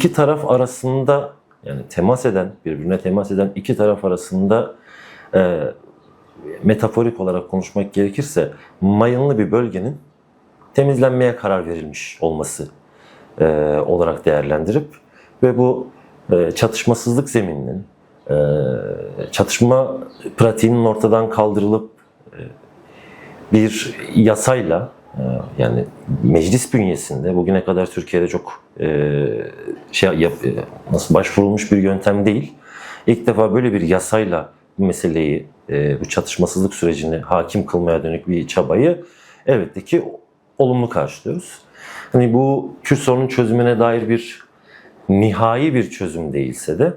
iki taraf arasında, yani birbirine temas eden iki taraf arasında metaforik olarak konuşmak gerekirse mayınlı bir bölgenin temizlenmeye karar verilmiş olması olarak değerlendirip ve bu çatışmasızlık zemininin, çatışma pratiğinin ortadan kaldırılıp bir yasayla, yani meclis bünyesinde bugüne kadar Türkiye'de çok başvurulmuş bir yöntem değil. İlk defa böyle bir yasayla bu meseleyi, bu çatışmasızlık sürecini hakim kılmaya dönük bir çabayı elbette ki olumlu karşılıyoruz. Hani bu Kürt sorunun çözümüne dair bir nihai bir çözüm değilse de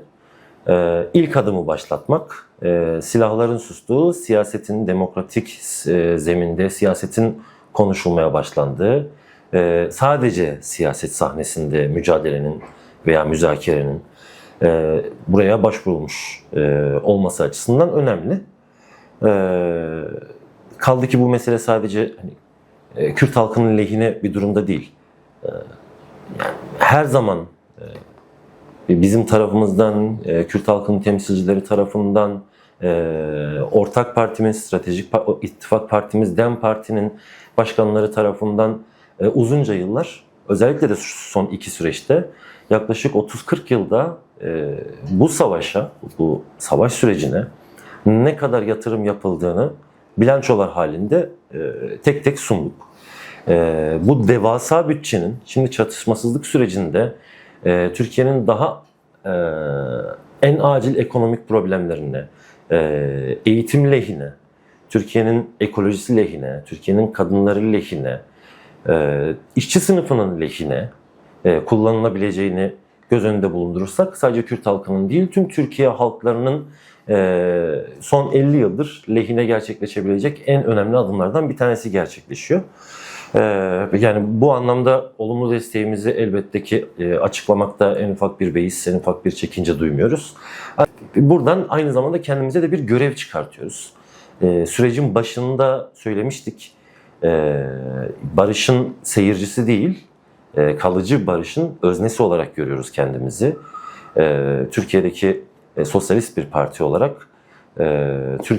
ilk adımı başlatmak, silahların sustuğu, siyasetin demokratik zeminde, siyasetin konuşulmaya başlandığı, sadece siyaset sahnesinde mücadelenin veya müzakerenin buraya başvurulmuş olması açısından önemli. Kaldı ki bu mesele sadece Kürt halkının lehine bir durumda değil. Yani her zaman bizim tarafımızdan, Kürt halkının temsilcileri tarafından, ortak partimiz, stratejik ittifak partimiz, DEM Parti'nin başkanları tarafından uzunca yıllar, özellikle de son iki süreçte yaklaşık 30-40 yılda bu savaşa, bu savaş sürecine ne kadar yatırım yapıldığını bilançolar halinde tek tek sunduk. Bu devasa bütçenin şimdi çatışmasızlık sürecinde Türkiye'nin daha en acil ekonomik problemlerine, eğitim lehine, Türkiye'nin ekolojisi lehine, Türkiye'nin kadınları lehine, işçi sınıfının lehine kullanılabileceğini göz önünde bulundurursak sadece Kürt halkının değil, tüm Türkiye halklarının son 50 yıldır lehine gerçekleşebilecek en önemli adımlardan bir tanesi gerçekleşiyor. Yani bu anlamda olumlu desteğimizi elbette ki açıklamakta en ufak bir beis, en ufak bir çekince duymuyoruz. Buradan aynı zamanda kendimize de bir görev çıkartıyoruz. Sürecin başında söylemiştik, barışın seyircisi değil, kalıcı barışın öznesi olarak görüyoruz kendimizi. Türkiye'deki sosyalist bir parti olarak